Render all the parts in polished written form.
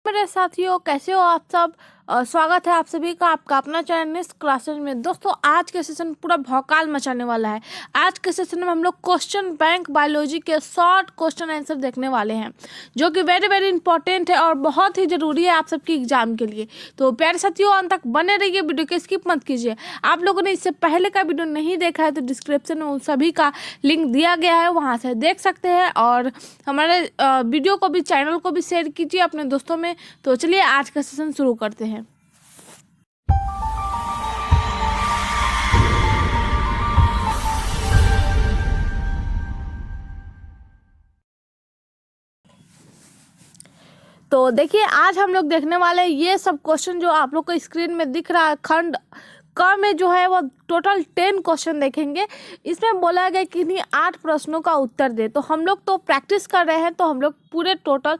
मेरे साथियों, कैसे हो आप सब। स्वागत है आप सभी का आपका अपना चैनल नेक्स्ट क्लासेस में। दोस्तों, आज के सेशन पूरा भौकाल मचाने वाला है। आज के सेशन में हम लोग क्वेश्चन बैंक बायोलॉजी के शॉर्ट क्वेश्चन आंसर देखने वाले हैं, जो कि वेरी वेरी इंपॉर्टेंट है और बहुत ही ज़रूरी है आप सबके एग्जाम के लिए। तो प्यारे साथियों, अंत तक बने रहिए, वीडियो को स्किप मत कीजिए। आप लोगों ने इससे पहले का वीडियो नहीं देखा है तो डिस्क्रिप्शन में उन सभी का लिंक दिया गया है, वहाँ से देख सकते हैं। और हमारे वीडियो को भी, चैनल को भी शेयर कीजिए अपने दोस्तों में। तो चलिए आज का सेशन शुरू करते हैं। तो देखिए, आज हम लोग देखने वाले हैं ये सब क्वेश्चन जो आप लोग को स्क्रीन में दिख रहा है। खंड क में जो है वो टोटल 10 क्वेश्चन देखेंगे। इसमें बोला गया कि इन्हीं 8 प्रश्नों का उत्तर दे। तो हम लोग तो प्रैक्टिस कर रहे हैं, तो हम लोग पूरे टोटल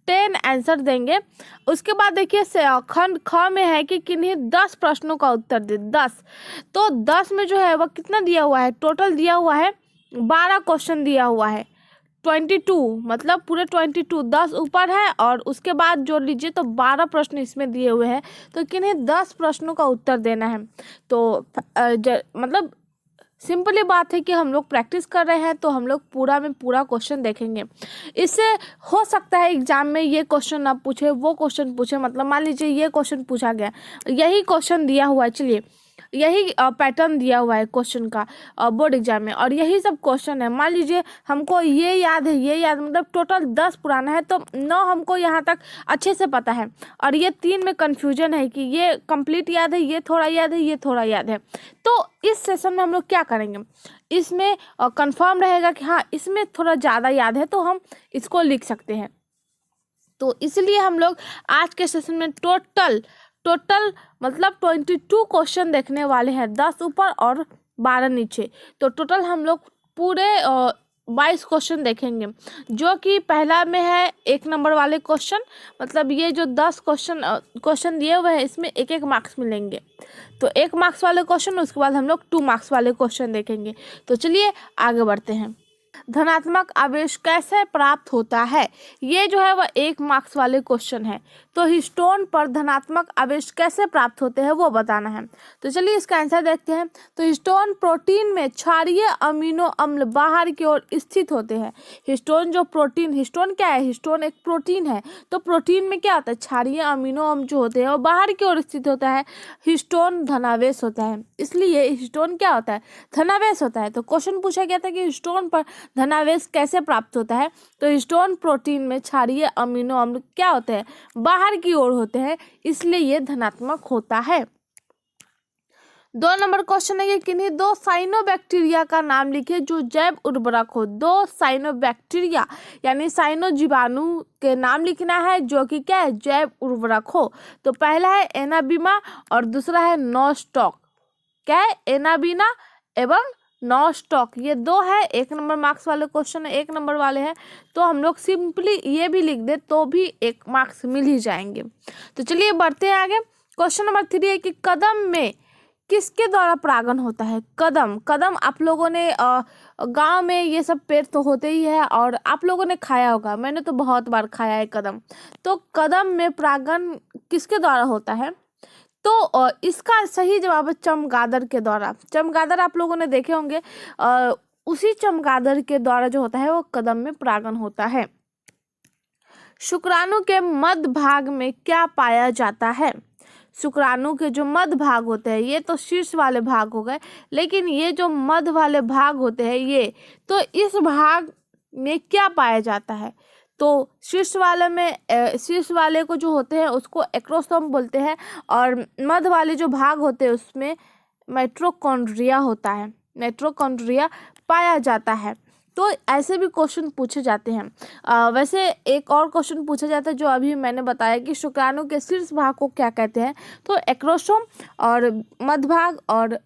10 आंसर देंगे। उसके बाद देखिए खंड ख में है कि किन्हीं 10 प्रश्नों का उत्तर दे। 10 तो 10 में जो है वह कितना दिया हुआ है, टोटल दिया हुआ है 12 क्वेश्चन दिया हुआ है। 22 मतलब पूरे 22, 10 ऊपर है और उसके बाद जोड़ लीजिए तो 12 प्रश्न इसमें दिए हुए हैं। तो किन्हीं 10 प्रश्नों का उत्तर देना है। तो मतलब सिंपली बात है कि हम लोग प्रैक्टिस कर रहे हैं, तो हम लोग पूरा में पूरा क्वेश्चन देखेंगे। इससे हो सकता है एग्जाम में ये क्वेश्चन ना पूछे, वो क्वेश्चन पूछे। मतलब मान लीजिए ये क्वेश्चन पूछा गया, यही क्वेश्चन दिया हुआ है, चलिए यही पैटर्न दिया हुआ है क्वेश्चन का बोर्ड एग्जाम में, और यही सब क्वेश्चन है। मान लीजिए हमको ये याद है, ये याद मतलब टोटल 10 पुराना है, तो 9 हमको यहाँ तक अच्छे से पता है, और ये 3 में कन्फ्यूजन है कि ये कंप्लीट याद है, ये थोड़ा याद है, ये थोड़ा याद है। तो इस सेशन में हम लोग क्या करेंगे, इसमें कंफर्म रहेगा कि हाँ इसमें थोड़ा ज़्यादा याद है, तो हम इसको लिख सकते हैं। तो इसलिए हम लोग आज के सेशन में टोटल मतलब 22 क्वेश्चन देखने वाले हैं, 10 ऊपर और 12 नीचे। तो टोटल हम लोग पूरे 22 क्वेश्चन देखेंगे, जो कि पहला में है 1 नंबर वाले क्वेश्चन। मतलब ये जो 10 क्वेश्चन दिए हुए हैं, इसमें 1-1 मार्क्स मिलेंगे। तो 1 मार्क्स वाले क्वेश्चन, उसके बाद हम लोग 2 मार्क्स वाले क्वेश्चन देखेंगे। तो चलिए आगे बढ़ते हैं। धनात्मक आवेश कैसे प्राप्त होता है, ये जो है वह 1 मार्क्स वाले क्वेश्चन है। तो हिस्टोन पर धनात्मक आवेश कैसे प्राप्त होते हैं वो बताना है। तो चलिए इसका आंसर देखते हैं। तो हिस्टोन प्रोटीन में क्षारीय अमीनो अम्ल बाहर की ओर स्थित होते हैं। हिस्टोन जो प्रोटीन, हिस्टोन क्या है, हिस्टोन एक प्रोटीन है। तो प्रोटीन में क्या होता है, क्षारीय अमीनो अम्ल जो होते हैं वो बाहर की ओर स्थित होता है। हिस्टोन धनावेश होता है, इसलिए हिस्टोन क्या होता है, धनावेश होता है। तो क्वेश्चन पूछा गया था कि हिस्टोन पर धनावेश कैसे प्राप्त होता है। तो हिस्टोन प्रोटीन में क्षारीय अमीनो अम्ल क्या होते हैं, बाहर की ओर होते हैं, इसलिए ये धनात्मक होता है। 2 नंबर क्वेश्चन है कि किन्हीं 2 साइनोबैक्टीरिया का नाम लिखे जो जैव उर्वरक हो। 2 साइनोबैक्टीरिया यानी साइनो जीवाणु के नाम लिखना है, जो कि क्या है, जैव उर्वरक हो। तो पहला है एनाबिमा और दूसरा है नॉस्टॉक। क्या है, एनाबिना एवं नॉस्टॉक, ये 2 है। 1 नंबर मार्क्स वाले क्वेश्चन है, 1 नंबर वाले हैं। तो हम लोग सिंपली ये भी लिख दे तो भी 1 मार्क्स मिल ही जाएंगे। तो चलिए बढ़ते हैं आगे। क्वेश्चन नंबर 3 है कि कदम में किसके द्वारा परागण होता है। कदम आप लोगों ने गांव में ये सब पेड़ तो होते ही है, और आप लोगों ने खाया होगा, मैंने तो बहुत बार खाया है कदम। तो कदम में परागण किसके द्वारा होता है, तो इसका सही जवाब है चमगादड़ के द्वारा। चमगादड़ आप लोगों ने देखे होंगे, उसी चमगादड़ के द्वारा जो होता है वो कदम में परागण होता है। शुक्राणु के मध्य भाग में क्या पाया जाता है। शुक्राणु के जो मध्य भाग होते हैं, ये तो शीर्ष वाले भाग हो गए, लेकिन ये जो मध्य वाले भाग होते हैं ये, तो इस भाग में क्या पाया जाता है। तो शीर्ष वाले को जो होते हैं उसको एक्रोसोम बोलते हैं, और मध्य वाले जो भाग होते हैं उसमें माइटोकॉन्ड्रिया होता है, माइटोकॉन्ड्रिया पाया जाता है। तो ऐसे भी क्वेश्चन पूछे जाते हैं। वैसे एक और क्वेश्चन पूछा जाता है जो अभी मैंने बताया कि शुक्राणु के शीर्ष भाग को क्या कहते हैं। तो एक्रोसोम, और मध्य भाग और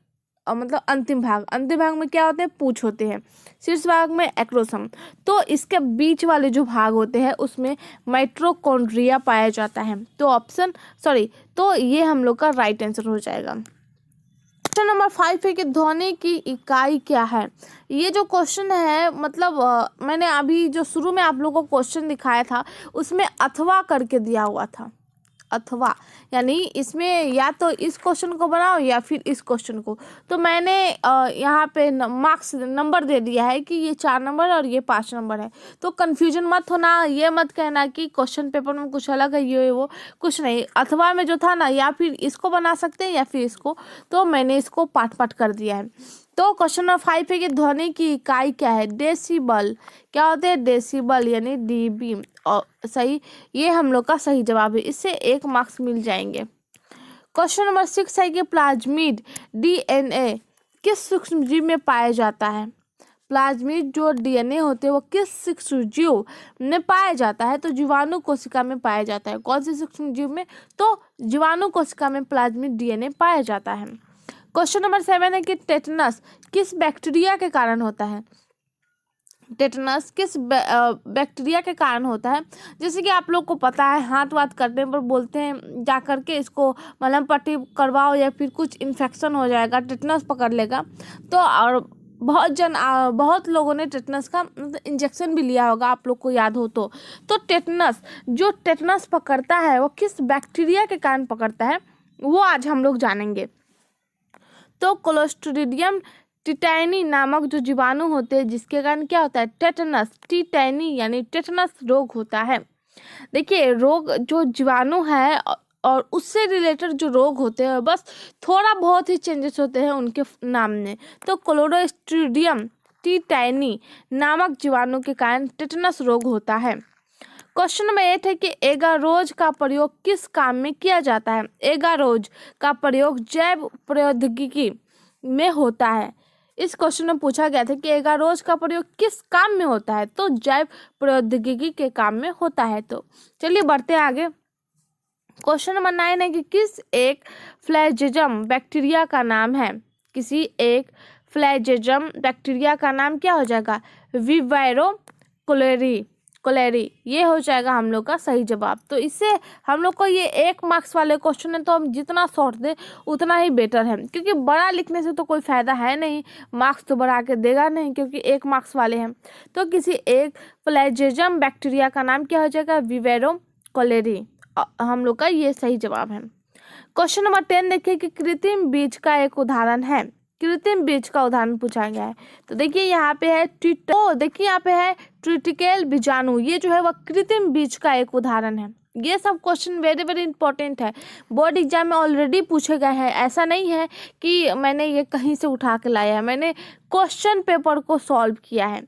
मतलब अंतिम भाग में क्या होते हैं, पूंछ होते हैं। शीर्ष भाग में एक्रोसोम, तो इसके बीच वाले जो भाग होते हैं उसमें माइटोकॉन्ड्रिया पाया जाता है। तो तो ये हम लोग का राइट आंसर हो जाएगा। क्वेश्चन नंबर 5 है कि ध्वनि की इकाई क्या है। ये जो क्वेश्चन है मतलब मैंने अभी जो शुरू में आप लोगों को क्वेश्चन दिखाया था उसमें अथवा करके दिया हुआ था, अथवा यानी इसमें या तो इस क्वेश्चन को बनाओ या फिर इस क्वेश्चन को। तो मैंने यहाँ पे मार्क्स नंबर दे दिया है कि ये 4 नंबर और ये 5 नंबर है। तो कन्फ्यूजन मत होना, ये मत कहना कि क्वेश्चन पेपर में कुछ अलग है ये वो, कुछ नहीं। अथवा में जो था ना, या फिर इसको बना सकते हैं या फिर इसको, तो मैंने इसको पार्ट पार्ट कर दिया है। तो क्वेश्चन नंबर 5 है कि ध्वनि की इकाई क्या है। डेसिबल। क्या होते हैं? डेसिबल यानी डीबी। और सही, ये हम लोग का सही जवाब है, इससे 1 मार्क्स मिल जाएंगे। क्वेश्चन नंबर 6 है कि प्लाज्मिड डीएनए किस सूक्ष्मजीव में पाया जाता है। प्लाज्मिड जो डीएनए होते हैं वो किस सूक्ष्मजीव में पाया जाता है? तो जीवाणु कोशिका में पाया जाता है। कौन सी सूक्ष्मजीव में? तो जीवाणु कोशिका में प्लाज्मिड डीएनए पाया जाता है। क्वेश्चन नंबर 7 है कि टेटनस किस बैक्टीरिया के कारण होता है। टेटनस किस बैक्टीरिया के कारण होता है? जैसे कि आप लोग को पता है, हाथ वाथ करने पर बोलते हैं जा करके इसको मलहम पट्टी करवाओ या फिर कुछ इन्फेक्शन हो जाएगा, टेटनस पकड़ लेगा। तो और बहुत लोगों ने टेटनस का इंजेक्शन भी लिया होगा, आप लोग को याद हो तो। टेटनस, जो टेटनस पकड़ता है वो किस बैक्टीरिया के कारण पकड़ता है, वो आज हम लोग जानेंगे। तो क्लोस्ट्रीडियम टिटैनी नामक जो जीवाणु होते हैं जिसके कारण क्या होता है? टेटनस, टिटैनी यानी टेटनस रोग होता है। देखिए, रोग जो जीवाणु है और उससे रिलेटेड जो रोग होते हैं बस थोड़ा बहुत ही चेंजेस होते हैं उनके नाम में। तो क्लोस्ट्रीडियम टिटैनी नामक जीवाणु के कारण टेटनस रोग होता है। क्वेश्चन नंबर 8 है कि एगारोज का प्रयोग किस काम में किया जाता है। एगारोज का प्रयोग जैव प्रौद्योगिकी में होता है। इस क्वेश्चन में पूछा गया था कि एगारोज का प्रयोग किस काम में होता है, तो जैव प्रौद्योगिकी के काम में होता है। तो चलिए बढ़ते हैं आगे। क्वेश्चन नंबर 9 है कि किस एक फ्लैजेजम बैक्टीरिया का नाम है। किसी एक फ्लैजेजम बैक्टीरिया का नाम क्या हो जाएगा? विवैरो कोलेरी, ये हो जाएगा हम लोग का सही जवाब। तो इससे हम लोग को ये 1 मार्क्स वाले क्वेश्चन है, तो हम जितना शॉर्ट दे उतना ही बेटर है, क्योंकि बड़ा लिखने से तो कोई फायदा है नहीं, मार्क्स तो बढ़ा के देगा नहीं क्योंकि 1 मार्क्स वाले हैं। तो किसी एक फ्लैजेजम बैक्टीरिया का नाम क्या हो जाएगा? विवैरो कोलेरी, हम लोग का ये सही जवाब है। क्वेश्चन नंबर 10 देखिए कि कृत्रिम बीज का एक उदाहरण है। कृत्रिम बीज का उदाहरण पूछा गया है। तो देखिए यहाँ पे है देखिए यहाँ पे है ट्रिटिकेल बीजाणु, ये जो है वह कृत्रिम बीज का एक उदाहरण है। ये सब क्वेश्चन वेरी वेरी इंपॉर्टेंट है, बोर्ड एग्जाम में ऑलरेडी पूछे गए हैं। ऐसा नहीं है कि मैंने ये कहीं से उठा के लाया है, मैंने क्वेश्चन पेपर को सॉल्व किया है।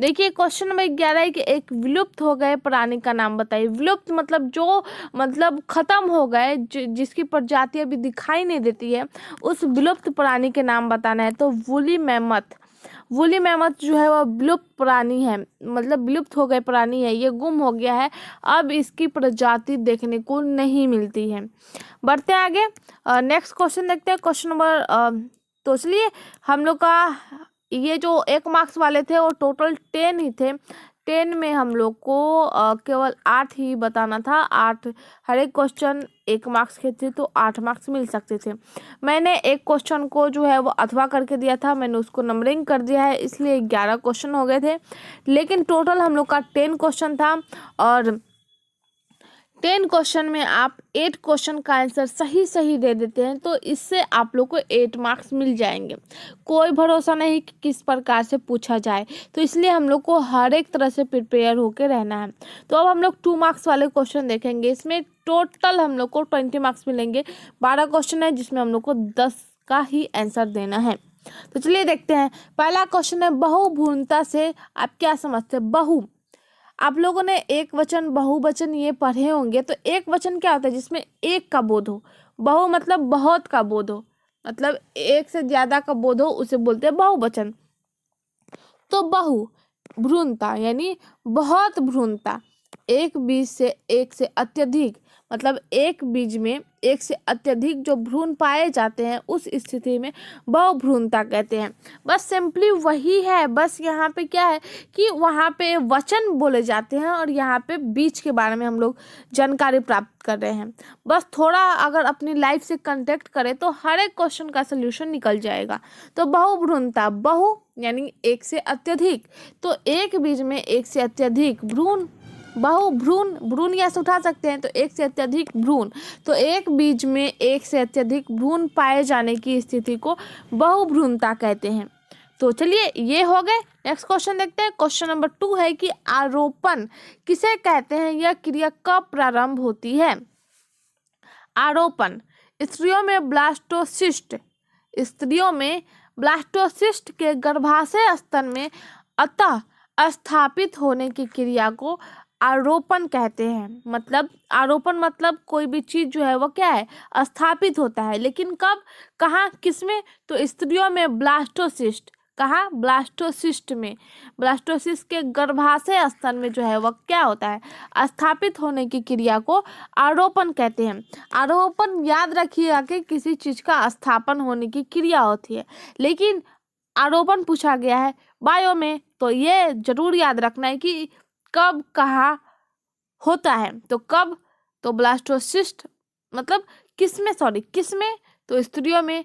देखिए क्वेश्चन नंबर 11 है कि एक विलुप्त हो गए प्राणी का नाम बताइए। विलुप्त मतलब जो खत्म हो गए, जिसकी प्रजाति अभी दिखाई नहीं देती है, उस विलुप्त प्राणी के नाम बताना है। तो वूली मैमथ जो है वह विलुप्त प्राणी है, मतलब विलुप्त हो गए प्राणी है, ये गुम हो गया है, अब इसकी प्रजाति देखने को नहीं मिलती है। बढ़ते हैं आगे, नेक्स्ट क्वेश्चन देखते हैं। क्वेश्चन नंबर तो चलिए हम लोग का ये जो 1 मार्क्स वाले थे वो टोटल 10 ही थे। 10 में हम लोग को केवल 8 ही बताना था। 8 हर एक क्वेश्चन 1 मार्क्स के थे, तो 8 मार्क्स मिल सकते थे। मैंने एक क्वेश्चन को जो है वो अथवा करके दिया था, मैंने उसको नंबरिंग कर दिया है, इसलिए 11 क्वेश्चन हो गए थे। लेकिन टोटल हम लोग का 10 क्वेश्चन था, और 10 क्वेश्चन में आप 8 क्वेश्चन का आंसर सही दे देते हैं, तो इससे आप लोग को 8 मार्क्स मिल जाएंगे। कोई भरोसा नहीं कि किस प्रकार से पूछा जाए, तो इसलिए हम लोग को हर एक तरह से प्रिपेयर होकर रहना है। तो अब हम लोग 2 मार्क्स वाले क्वेश्चन देखेंगे। इसमें टोटल हम लोग को 20 मार्क्स मिलेंगे। 12 क्वेश्चन है जिसमें हम लोग को 10 का ही आंसर देना है। तो चलिए देखते हैं। पहला क्वेश्चन है बहुभ्रूणता से आप क्या समझते हैं? बहु, आप लोगों ने एक वचन बहुवचन ये पढ़े होंगे। तो एक वचन क्या होता है? जिसमें एक का बोध हो। बहु मतलब बहुत का बोध हो, मतलब एक से ज्यादा का बोध हो, उसे बोलते हैं बहुवचन। तो बहु भ्रूणता यानी बहुत भ्रूणता, एक बीज से एक से अत्यधिक, मतलब एक बीज में एक से अत्यधिक जो भ्रूण पाए जाते हैं उस स्थिति में बहुभ्रूणता कहते हैं। बस सिंपली वही है, बस यहाँ पे क्या है कि वहाँ पे वचन बोले जाते हैं और यहाँ पे बीज के बारे में हम लोग जानकारी प्राप्त कर रहे हैं। बस थोड़ा अगर अपनी लाइफ से कंटेक्ट करें तो हर एक क्वेश्चन का सोल्यूशन निकल जाएगा। तो बहुभ्रूणता, बहु यानी एक से अत्यधिक, तो एक बीज में एक से अत्यधिक भ्रूण, बहुभ्रूण, भ्रूण यहाँ से उठा सकते हैं तो एक से अत्यधिक भ्रूण, तो एक बीज में एक से अत्यधिक भ्रूण पाए जाने की स्थिति को बहुभ्रूणता कहते हैं। तो चलिए ये हो गए। नेक्स्ट क्वेश्चन देखते हैं। क्वेश्चन नंबर 2 है कि आरोपण किसे कहते हैं, यह क्रिया कब प्रारंभ होती है। आरोपण स्त्रियों में ब्लास्टोसिस्ट, स्त्रियों में ब्लास्टोसिस्ट के गर्भाशय स्तन में अतः स्थापित होने की क्रिया को आरोपण कहते हैं। मतलब आरोपण मतलब कोई भी चीज जो है वो क्या है, स्थापित होता है, लेकिन कब, कहाँ, किसमें, तो स्त्रियों में ब्लास्टोसिस्ट, कहाँ, ब्लास्टोसिस्ट में, ब्लास्टोसिस्ट के गर्भाशय स्तन में जो है वह क्या होता है, स्थापित होने की क्रिया को आरोपण कहते हैं। आरोपण याद रखिएगा कि किसी चीज का स्थापन होने की क्रिया होती है, लेकिन आरोपण पूछा गया है बायो में, तो ये जरूर याद रखना है कि कब कहाँ होता है। तो कब, तो ब्लास्टोसिस्ट मतलब किसमें, सॉरी किसमें, तो स्त्रियों में,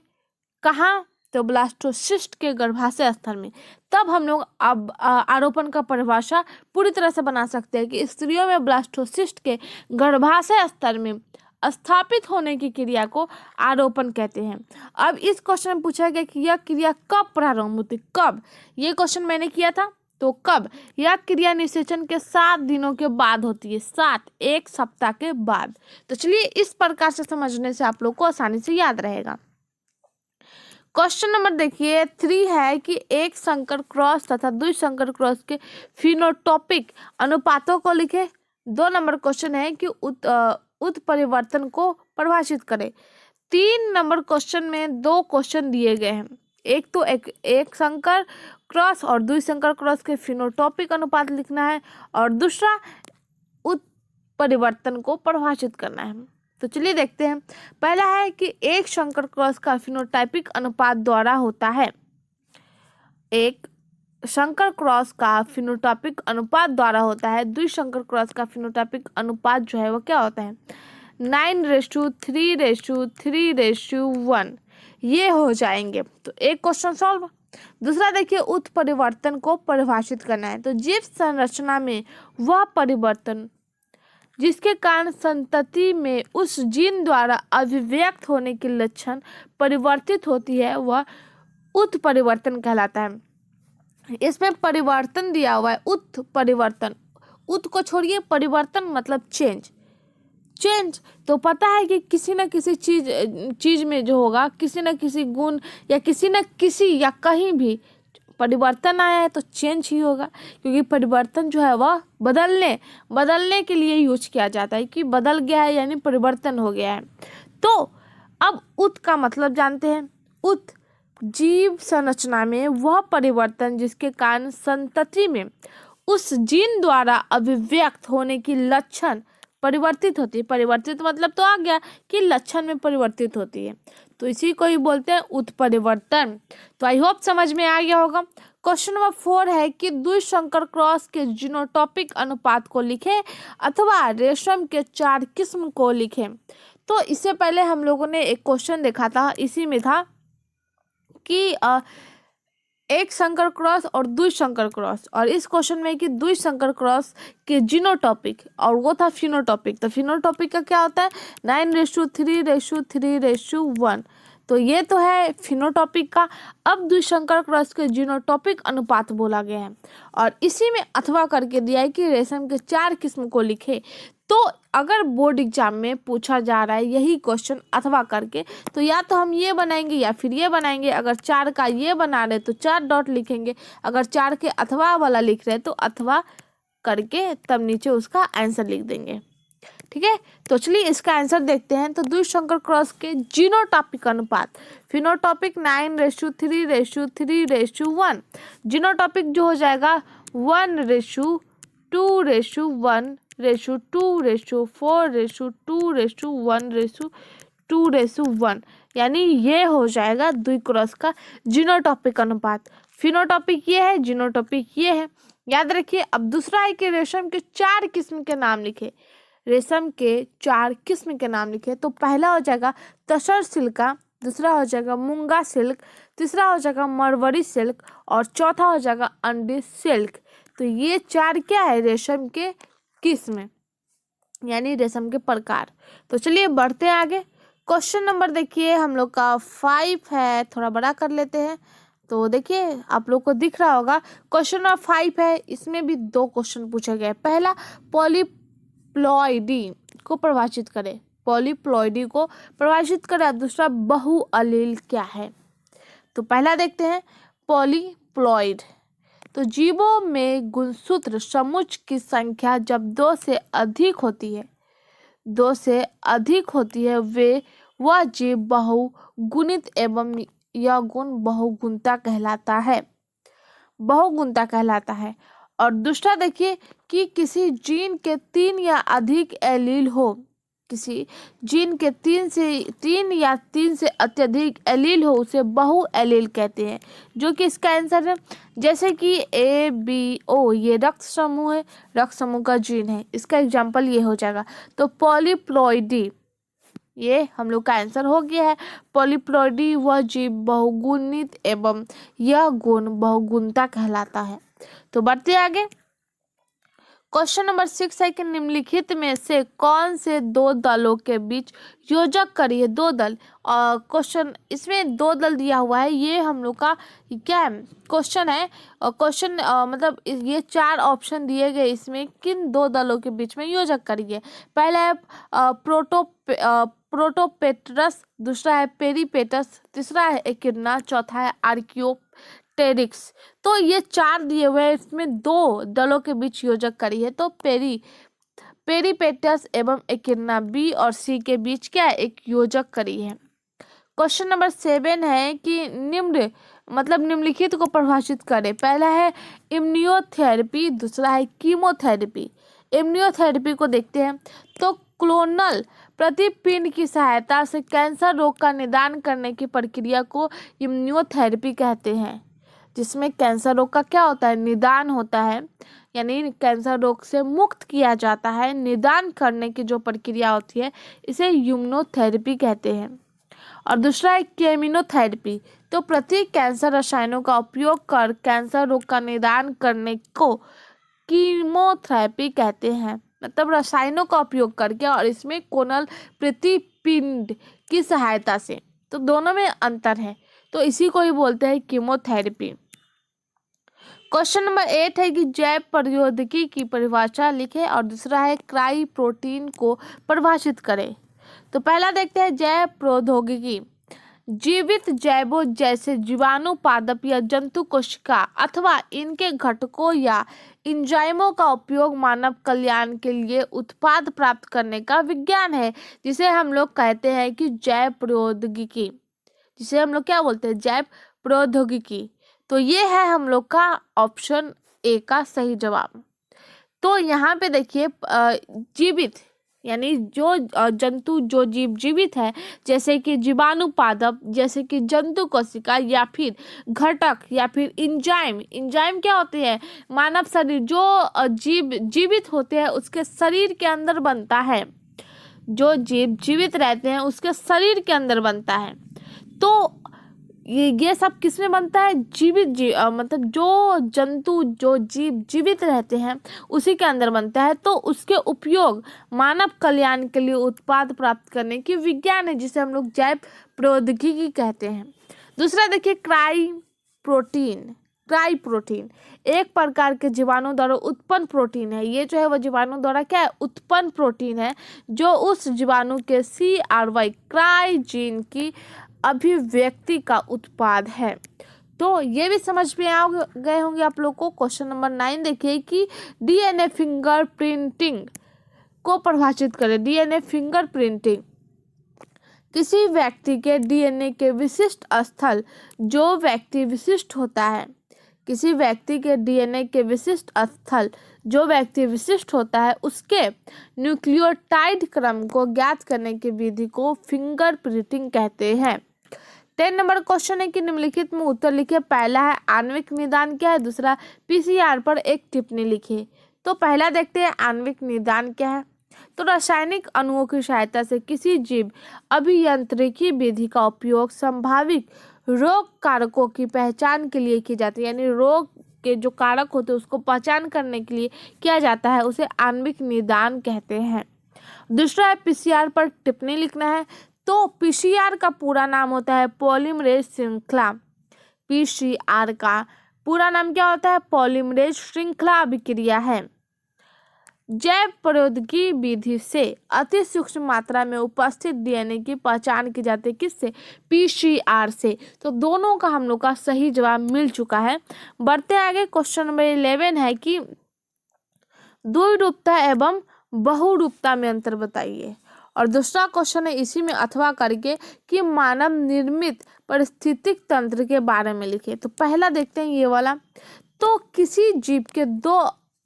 कहाँ, तो ब्लास्टोसिस्ट के गर्भाशय स्तन में। तब हम लोग अब आरोपण का परिभाषा पूरी तरह से बना सकते हैं कि स्त्रियों में ब्लास्टोसिस्ट के गर्भाशय स्तन में स्थापित होने की क्रिया को आरोपण कहते हैं। अब इस क्वेश्चन में पूछा गया कि यह क्रिया कब प्रारंभ होती, कब, ये क्वेश्चन मैंने किया था, तो कब, यह क्रिया निषेचन के 7 दिनों के बाद होती है, 7, एक सप्ताह के बाद। तो चलिए इस प्रकार से समझने से आप लोग को आसानी से याद रहेगा। क्वेश्चन नंबर देखिए 3 है कि एक संकर क्रॉस तथा दुई संकर क्रॉस के फिनोटॉपिक अनुपातों को लिखे। 2 नंबर क्वेश्चन है कि उत्परिवर्तन को परिभाषित करें। 3 नंबर क्वेश्चन में 2 क्वेश्चन दिए गए हैं, एक तो एक संकर क्रॉस और दुई संकर क्रॉस के फिनोटॉपिक अनुपात लिखना है और दूसरा उत्परिवर्तन को परिभाषित करना है। तो चलिए देखते हैं। पहला है कि एक संकर क्रॉस का फिनोटाइपिक अनुपात द्वारा होता है, एक संकर क्रॉस का फिनोटाइपिक अनुपात द्वारा होता है, दुई संकर क्रॉस का फिनोटाइपिक अनुपात जो है वो क्या होता है, 9:3:3:1 ये हो जाएंगे। तो एक क्वेश्चन सॉल्व। दूसरा देखिए उत्परिवर्तन को परिभाषित करना है। तो जीव संरचना में वह परिवर्तन जिसके कारण संतति में उस जीन द्वारा अभिव्यक्त होने के लक्षण परिवर्तित होती है वह उत्परिवर्तन कहलाता है। इसमें परिवर्तन दिया हुआ है, उत्परिवर्तन, उत को छोड़िए, परिवर्तन मतलब चेंज, चेंज तो पता है कि किसी न किसी चीज में जो होगा, किसी न किसी गुण या किसी न किसी या कहीं भी परिवर्तन आया है तो चेंज ही होगा, क्योंकि परिवर्तन जो है वह बदलने के लिए यूज किया जाता है कि बदल गया है यानी परिवर्तन हो गया है। तो अब उत का मतलब जानते हैं। उत जीव संरचना में वह परिवर्तन जिसके कारण संतति में उस जीन द्वारा अभिव्यक्त होने की लक्षण परिवर्तित होती है। परिवर्तित मतलब तो आ गया कि लक्षण में परिवर्तित होती है, तो इसी को ही बोलते हैं उत्परिवर्तन। तो आई होप समझ में आ गया होगा। क्वेश्चन नंबर 4 है कि दुई संकर क्रॉस के जीनोटॉपिक अनुपात को लिखें अथवा रेशम के 4 किस्म को लिखें। तो इससे पहले हम लोगों ने एक क्वेश्चन देखा था, इसी में था कि एक संकर क्रॉस और दुई संकर क्रॉस, और इस क्वेश्चन में कि दुई संकर क्रॉस के जीनोटॉपिक और वो था फिनोटॉपिक। तो फिनोटॉपिक का क्या होता है, 9:3:3:1। तो ये तो है फिनोटॉपिक का। अब दुई संकर क्रॉस के जीनोटॉपिक अनुपात बोला गया है और इसी में अथवा करके दिया है कि रेशम के 4 किस्म को लिखे। तो अगर बोर्ड एग्जाम में पूछा जा रहा है यही क्वेश्चन अथवा करके, तो या तो हम ये बनाएंगे या फिर ये बनाएंगे। अगर 4 का ये बना रहे तो 4 डॉट लिखेंगे, अगर 4 के अथवा वाला लिख रहे तो अथवा करके तब नीचे उसका आंसर लिख देंगे। ठीक है, तो चलिए इसका आंसर देखते हैं। तो दुई संकर क्रॉस के जीनोटॉपिक अनुपात, फिनोटॉपिक 9:3:3:1, जीनोटॉपिक जो हो जाएगा 1:2:1 1:2:4:2:1:2:1, यानी ये हो जाएगा द्विक्रॉस का जीनोटॉपिक अनुपात। फिनोटॉपिक ये है, जीनोटॉपिक ये है। याद रखिए। अब दूसरा है कि रेशम के 4 किस्म के नाम लिखे। रेशम के 4 किस्म के नाम लिखे। तो पहला हो जाएगा तसर सिल्का, दूसरा हो जाएगा मूंगा सिल्क, तीसरा हो जाएगा मरवरी सिल्क और चौथा हो जाएगा अंडी सिल्क। तो ये 4 क्या है? रेशम के किस्म, यानी रेशम के प्रकार। तो चलिए बढ़ते हैं आगे। क्वेश्चन नंबर देखिए हम लोग का 5 है, थोड़ा बड़ा कर लेते हैं। तो देखिए आप लोग को दिख रहा होगा क्वेश्चन नंबर 5 है, इसमें भी 2 क्वेश्चन पूछे गए। पहला पॉलीप्लॉइडी को परिभाषित करें, पॉलीप्लॉइडी को परिभाषित करें। दूसरा बहुअलील क्या है? तो पहला देखते हैं पॉलीप्लॉइड। तो जीवों में गुणसूत्र समुच्चय की संख्या जब 2 से अधिक होती है, 2 से अधिक होती है, वह जीव बहुगुणित एवं यह गुण बहुगुणता कहलाता है, बहुगुणता कहलाता है। और दूसरा देखिए कि किसी जीन के 3 या अधिक एलील हो, किसी जीन के 3 या 3 से अत्यधिक एलील हो, उसे बहु एलील कहते हैं, जो कि इसका आंसर है। जैसे कि ABO ये रक्त समूह है, रक्त समूह का जीन है, इसका एग्जाम्पल ये हो जाएगा। तो पॉलीप्लॉइडी ये हम लोग का आंसर हो गया है। पॉलीप्लॉइडी वह जीव बहुगुणित एवं यह गुण बहुगुणता कहलाता है। तो बढ़ते आगे। क्वेश्चन नंबर 6 है कि निम्नलिखित में से कौन से 2 दलों के बीच योजक करिए। 2 दल क्वेश्चन, इसमें 2 दल दिया हुआ है। ये हम लोग का क्या है? क्वेश्चन है। क्वेश्चन मतलब ये 4 ऑप्शन दिए गए, इसमें किन 2 दलों के बीच में योजक करिए। पहला है प्रोटोपेट्रस, दूसरा है पेरीपेटस, तीसरा है एकिडना, चौथा है आर्कियोप्टेरिक्स। तो ये 4 दिए हुए हैं, इसमें 2 दलों के बीच योजक करी है। तो पेरीपेटस एवं एकिडना, बी और सी के बीच क्या है? एक योजक करी है। क्वेश्चन नंबर 7 है कि निम्नलिखित को परिभाषित करें। पहला है इम्यूनोथेरेपी, दूसरा है कीमोथेरेपी। इम्यूनोथेरेपी को देखते हैं। तो क्लोनल प्रतिपिंड की सहायता से कैंसर रोग का निदान करने की प्रक्रिया को इम्यूनोथेरेपी कहते हैं, जिसमें कैंसर रोग का क्या होता है? निदान होता है, यानी कैंसर रोग से मुक्त किया जाता है। निदान करने की जो प्रक्रिया होती है, इसे इम्यूनोथेरेपी कहते हैं। और दूसरा है केमिनोथेरेपी। तो प्रति कैंसर रसायनों का उपयोग कर कैंसर रोग का निदान करने को कीमोथेरेपी कहते हैं, मतलब रसायनों का उपयोग करके, और इसमें कोनल प्रतिपिंड की सहायता से। तो दोनों में अंतर है, तो इसी को ही बोलते हैं कीमोथेरेपी। क्वेश्चन नंबर 8 है कि जैव प्रौद्योगिकी की परिभाषा लिखे और दूसरा है क्राई प्रोटीन को परिभाषित करें। तो पहला देखते हैं जैव प्रौद्योगिकी। जीवित जैवों जैसे जीवाणु, पादप या जंतु कोशिका अथवा इनके घटकों या एंजाइमों का उपयोग मानव कल्याण के लिए उत्पाद प्राप्त करने का विज्ञान है, जिसे हम लोग कहते हैं कि जैव प्रौद्योगिकी, जिसे हम लोग क्या बोलते हैं? जैव प्रौद्योगिकी। तो ये है हम लोग का ऑप्शन ए का सही जवाब। तो यहाँ पे देखिए जीवित यानी जो जंतु, जो जीव जीवित है, जैसे कि जीवाणु, पादप, जैसे कि जंतु कोशिका या फिर घटक या फिर इंजाइम। इंजाइम क्या होते हैं? मानव शरीर, जो जीव जीवित होते हैं उसके शरीर के अंदर बनता है, जो जीव जीवित रहते हैं उसके शरीर के अंदर बनता है। तो ये सब किसमें बनता है? जीवित मतलब जो जंतु, जो जीव जीवित रहते हैं उसी के अंदर बनता है। तो उसके उपयोग मानव कल्याण के लिए उत्पाद प्राप्त करने की विज्ञान है, जिसे हम लोग जैव प्रौद्योगिकी कहते हैं। दूसरा देखिए क्राई प्रोटीन एक प्रकार के जीवाणु द्वारा उत्पन्न प्रोटीन है। ये जो है वो जीवाणु द्वारा क्या है? उत्पन्न प्रोटीन है, जो उस जीवाणु के CRY क्राई जीन की अभिव्यक्ति का उत्पाद है। तो ये भी समझ में आ गए होंगे आप लोग को। क्वेश्चन नंबर 9 देखिए कि DNA फिंगरप्रिंटिंग को परिभाषित करें। DNA फिंगरप्रिंटिंग किसी व्यक्ति के DNA के विशिष्ट स्थल, जो व्यक्ति विशिष्ट होता है, किसी व्यक्ति के डीएनए के विशिष्ट स्थल, जो व्यक्ति विशिष्ट होता है उसके न्यूक्लियोटाइड क्रम को ज्ञात करने की विधि को फिंगरप्रिंटिंग कहते हैं। 10 नंबर क्वेश्चन है कि निम्नलिखित में उत्तर लिखे। पहला है आणविक निदान क्या है, दूसरा पीसीआर पर एक टिप्पणी लिखे। तो पहला देखते हैं आणविक निदान क्या है। तो रासायनिक अणुओं की सहायता से किसी जीव अभियांत्रिकी विधि का उपयोग संभावित रोग कारकों की पहचान के लिए की जाती है, यानी रोग के जो कारक होते हैं उसको पहचान करने के लिए किया जाता है, उसे आणविक निदान कहते हैं। दूसरा है पीसीआर पर टिप्पणी लिखना है। तो पीसीआर का पूरा नाम होता है पॉलीमरेज श्रृंखला। पीसीआर का पूरा नाम क्या होता है? पॉलीमरेज श्रृंखला अभिक्रिया है। जैव प्रौद्योगिकी विधि से अति सूक्ष्म मात्रा में उपस्थित डीएनए की पहचान की जाती है, किससे? पीसीआर से। तो दोनों का हम लोग का सही जवाब मिल चुका है। बढ़ते आगे, क्वेश्चन नंबर 11 है कि द्विरूपता एवं बहुरूपता में अंतर बताइए। और दूसरा क्वेश्चन है इसी में अथवा करके कि मानव निर्मित पारिस्थितिक तंत्र के बारे में लिखे। तो पहला देखते हैं ये वाला। तो किसी जीव के दो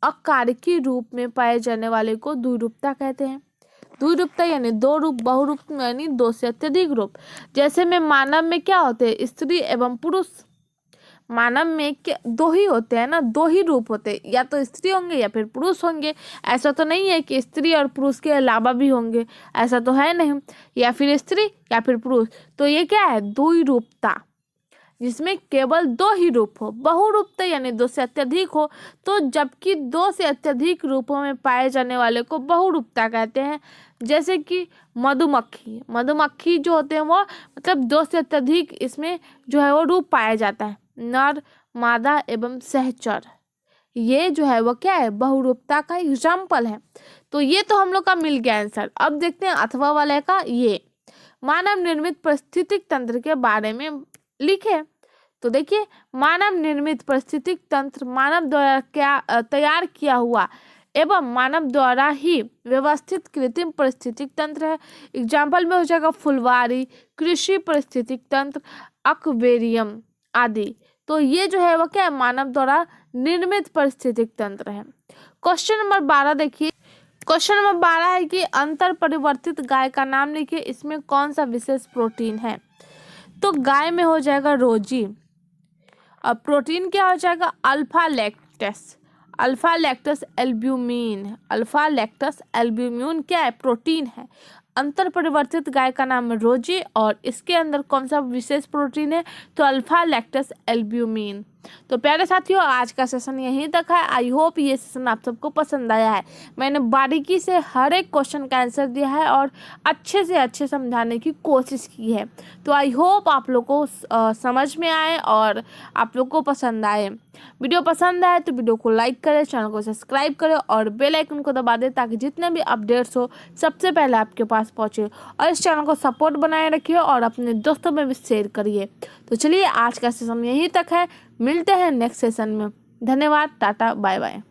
अकारकी रूप में पाए जाने वाले को द्विरूपता कहते हैं। द्विरूपता यानी दो रूप, बहुरूप यानी दो से अत्यधिक रूप। जैसे में मानव में क्या होते हैं? स्त्री एवं पुरुष। मानव में क्या दो ही होते हैं ना, दो ही रूप होते हैं, या तो स्त्री होंगे या फिर पुरुष होंगे। ऐसा तो नहीं है कि स्त्री और पुरुष के अलावा भी होंगे, ऐसा तो है नहीं। या फिर स्त्री या फिर पुरुष। तो ये क्या है? द्विरूपता, जिसमें केवल दो ही रूप हो। बहुरूपता यानी दो से अत्यधिक हो। तो जबकि दो से अत्यधिक रूपों में पाए जाने वाले को बहुरूपता कहते हैं। जैसे कि मधुमक्खी, मधुमक्खी जो होते हैं वो मतलब दो से अत्यधिक इसमें जो है वो रूप पाया जाता है। नर, मादा एवं सहचर, ये जो है वो क्या है? बहुरूपता का एग्जाम्पल है। तो ये तो हम लोग का मिल गया आंसर। अब देखते हैं अथवा वाले का। ये मानव निर्मित पारिस्थितिक तंत्र के बारे में लिखे। तो देखिए, मानव निर्मित पारिस्थितिक तंत्र मानव द्वारा क्या तैयार किया हुआ एवं मानव द्वारा ही व्यवस्थित कृत्रिम पारिस्थितिक तंत्र है। एग्जाम्पल में हो जाएगा फुलवारी, कृषि पारिस्थितिक तंत्र, एक्वेरियम आदि। तो ये जो है वो क्या है? मानव द्वारा निर्मित पारिस्थितिक तंत्र है। क्वेश्चन नंबर 12 देखिए। क्वेश्चन नंबर 12 है कि अंतर परिवर्तित गाय का नाम लिखिए। इसमें कौन सा विशेष प्रोटीन है? तो गाय में हो जाएगा रोजी। अब प्रोटीन क्या हो जाएगा? Alpha lactalbumin. Alpha lactalbumin. Alpha lactalbumin क्या है? प्रोटीन है। अंतर परिवर्तित गाय का नाम है रोजी और इसके अंदर कौन सा विशेष प्रोटीन है? तो अल्फा लैक्टस एल्ब्यूमिन। तो प्यारे साथियों, आज का सेशन यहीं तक है। आई होप ये सेशन आप सबको पसंद आया है। मैंने बारीकी से हर एक क्वेश्चन का आंसर दिया है और अच्छे से अच्छे समझाने की कोशिश की है। तो आई होप आप लोग को समझ में आए और आप लोग को पसंद आए। वीडियो पसंद आए तो वीडियो को लाइक करें, चैनल को सब्सक्राइब करें और बेल आइकन को दबा दें ताकि जितने भी अपडेट्स हो सबसे पहले आपके पास पहुंचे। और इस चैनल को सपोर्ट बनाए रखिए और अपने दोस्तों में भी शेयर करिए। तो चलिए, आज का सेशन यहीं तक है। मिलते हैं नेक्स्ट सेशन में। धन्यवाद, टाटा, बाय बाय।